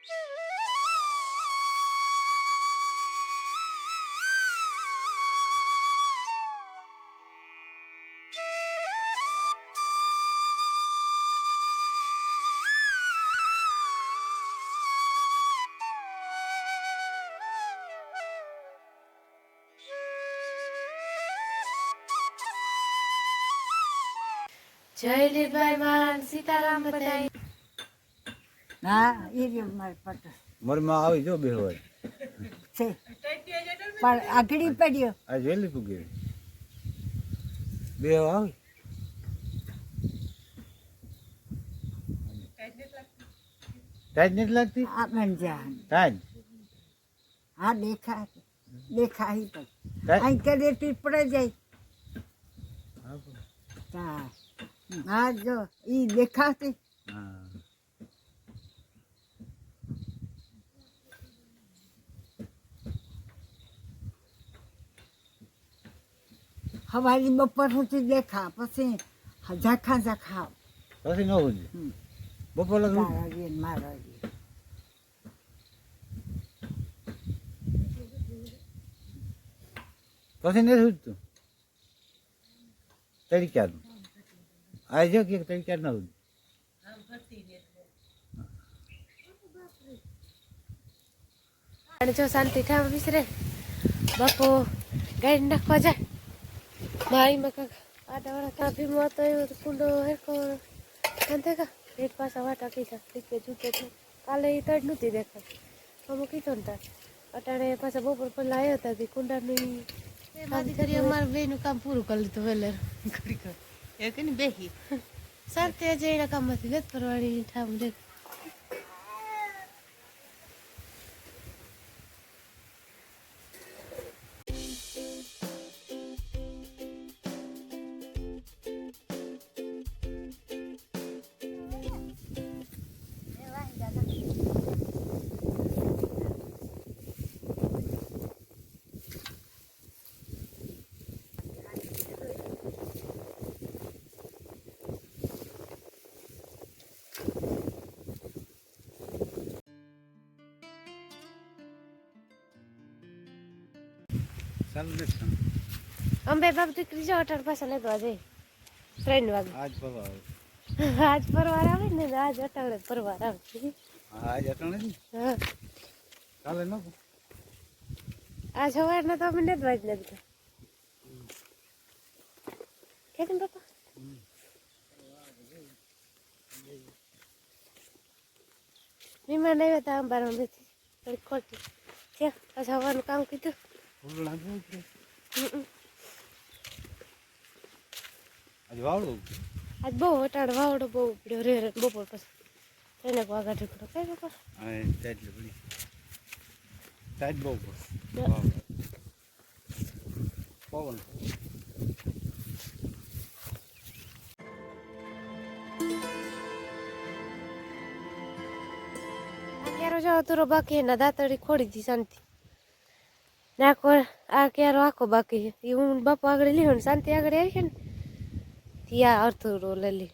જય લીલભાઈ માન સીતારામ બધાય. હા એ રહ્યો મારે પટ મરમાં આવી જો બે હોય છે પણ આગળી પડ્યો આ વેલી પૂગી બે આવી ટાઈટ નથી લાગતી આ મંજા ટાઈટ હા દેખાય તો અહીં કરે પીપળે જાય હા જો ઈ દેખાતી હવારી બપોર સુધી દેખા પછી ઝાખા ઝાખા પછી ન હોય બપોર લગી મારા પછી નથી ઉઠતું તરીક્યાનું આ જો કે તરીક્યા ના હોય અને જો શાંતિ ઠામ વિસરે બાપો ગાડી નાખવા જાય મારીમાં કાંક આડાવાળા કાપી હતો એવો કુંડો હેરકો અંતે કા એક પાછા વાટા કીધા ટીકે જૂતે છે કાલે એ તડ નહોતી દેખાતી અમુક કીધો ને તાર અટાણે પાછા બપોર પહેલાં આવ્યા હતા તે કુંડાની કરી અમારે બેનું કામ પૂરું કરી લીધું વેલેર ઘડી કર એ કે ને બેહી સાથે આજે એના કામમાંથી વેત કરવાની ઠામ દેખ અંબે બાપ દીકરી જો અટાણ પાછા લેવા જઈ 3 વાગે આજ પરવાર આજ પરવાર આવે ને આજ અટાણે પરવાર આવે આજ અટાણે જ હા કાલે ન આજ સવારના તો અમે નેદવા જ નથી કેમ બાપા મહેમાન આવ્યા હતા અંબારમાં બેઠી થોડી ખોટી ત્યાં પાછા હવાનું કામ કીધું આજ વાવડું આજ બહુ વટાણ વાવડો બહુ પડ્યો રે બપોર પછી એને વાગા ઢીકડો કઈ બાપા ટાઈટ પડી ટાઈટ બહુ પવન ક્યારો જાવ તો બાકી એના દાંતડી ખોડી દી શાંતિ નાખો આ ક્યારો આખો બાકી છે એ હું બાપા આગળ લીધો ને શાંતિ આગળ આવી છે ને ત્યાં અડધો લઈ લી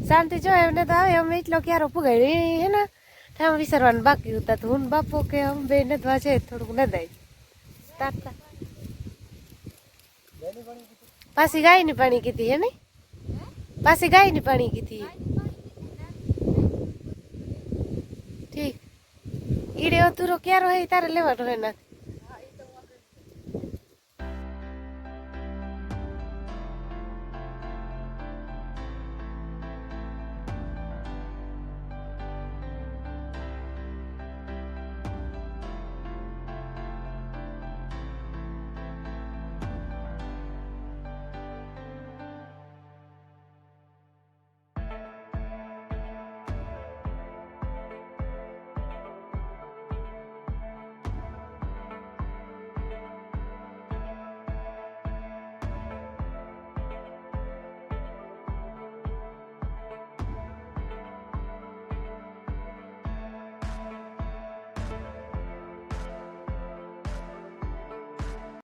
શાંતિ જો એમને તો આવે અમે એટલો ક્યારો પુગાડ્યો એ હે ને ઠામ વિસરવાનું બાકી હતા તો હું બાપો કે અમે બે નદવા છે થોડુંક નદાય તારતા પાછી ગાયની પાણી કીધી હે ને પાછી ગાયની પાણી કીધી ઠીક ઈડે અધૂરો ક્યારો હે તારે લેવાનો હે ના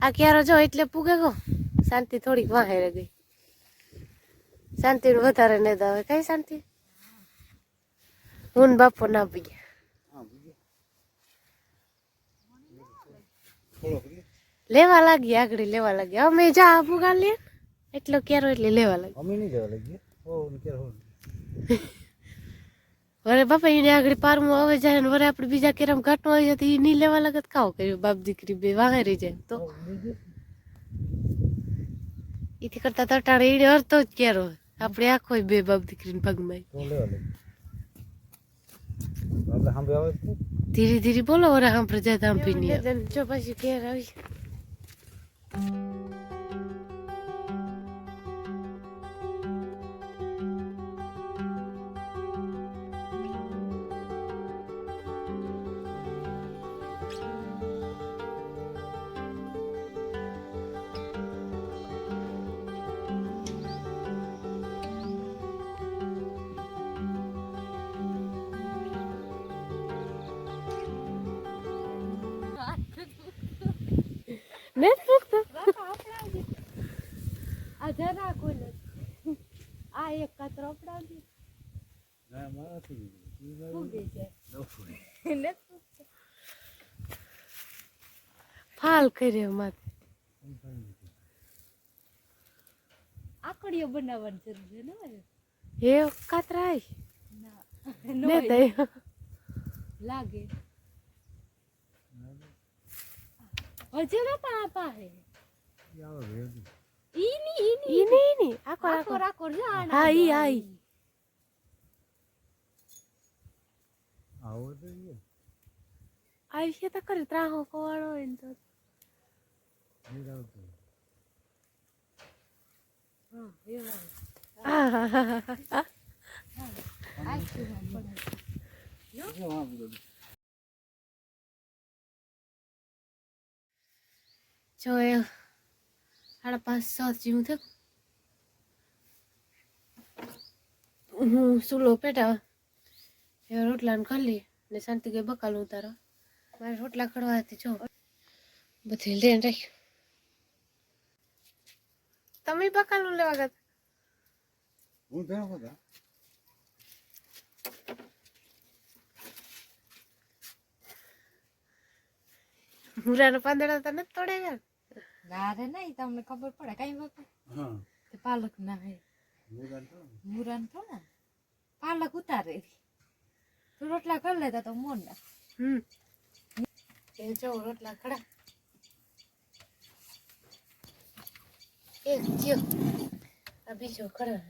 આ ક્યારો જો એટલે પૂગે ગો શાંતિ થોડીક વાહે રહી ગઈ શાંતિ વધારે નહીં દાવે કઈ શાંતિ હું ને બાપો ના પી લેવા લાગી આગળ લેવા લાગી અમે જા આબુ ગાલ લે એટલો કેરો એટલે લેવા લાગી અમે નહીં જવા લાગીએ વરે બાપા એને આગળ પારમું આવે જાય ને વરે આપણે બીજા કેરામ ઘાટો આવી જાય તો એ નહીં લેવા લાગે કાવ કર્યું બાપ દીકરી બે વાગે રહી જાય તો એથી કરતા તટાણે એને અડતો જ કેરો આપણે આખો બે બાપ દીકરીને પગમાં ધીરે ધીરે બોલો વરે સાંભળે જાય સાંભળી નહીં જો પછી ઘેર આવી ને ફૂકતો આ જરા કોઈ આ એક કાતરો પડાવી ફૂગી જાય ને ફાલ કર્યો માથે આકડીઓ બનાવવાની જરૂર છે ને એ કાતરા ને દઈ લાગે હજે બાપા આપા હે ઈ આકો આકો રાખો જો હા ઈ આઈ આવી છે તો કરી ત્રાહો કોવાળો હોય ને તો જો એ 5:30 જેવું થયું હું સુલો પેટા એ રોટલા ને ખાલી ને શાંતિ ગઈ બકાલ ઉતારો મારે રોટલા ખડવા હતી જો બધી લેન રાખ્યું તમે બકાલ લેવા ગયા હું ધ્યાન બધા મુરાનો પાંદડા તો નથી તોડે યાર ના રે નહીં તમને ખબર પડે કઈ બાપા હા તે પાલક ના હે મુરાન તો ને પાલક ઉતારે તું રોટલા કરી લેતા તો મોન ના એ જો રોટલા ખડા એક થયો આ બીજો ખડા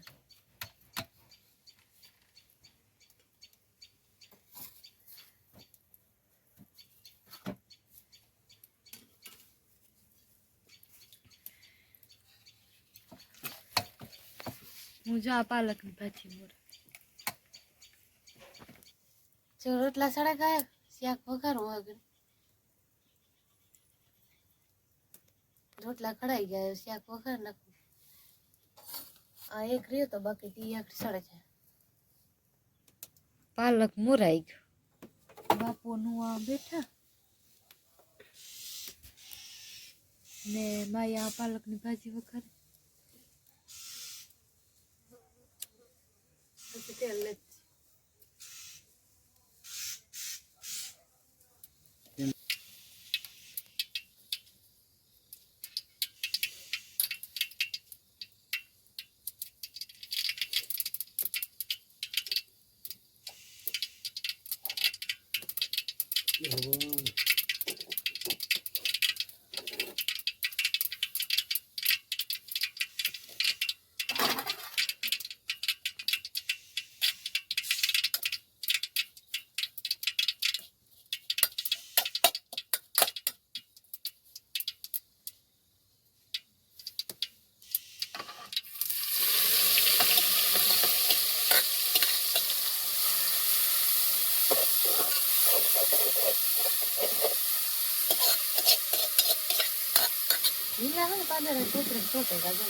હું જો આ પાલક ની ભાજી મોર જો રોટલા સડા ગયા શાક વઘારું આગળ રોટલા ખડાઈ ગયા શાક વઘાર નાખું આ એક રહ્યો તો બાકી તી આખી સડે છે પાલક મોરાઈ ગયો બાપુ નું આ બેઠા ને માયા પાલક ની ભાજી વઘારે પછી તેલ નથી લીલા હોય ને પાંદડા ચોપડે ચોટે ગાજો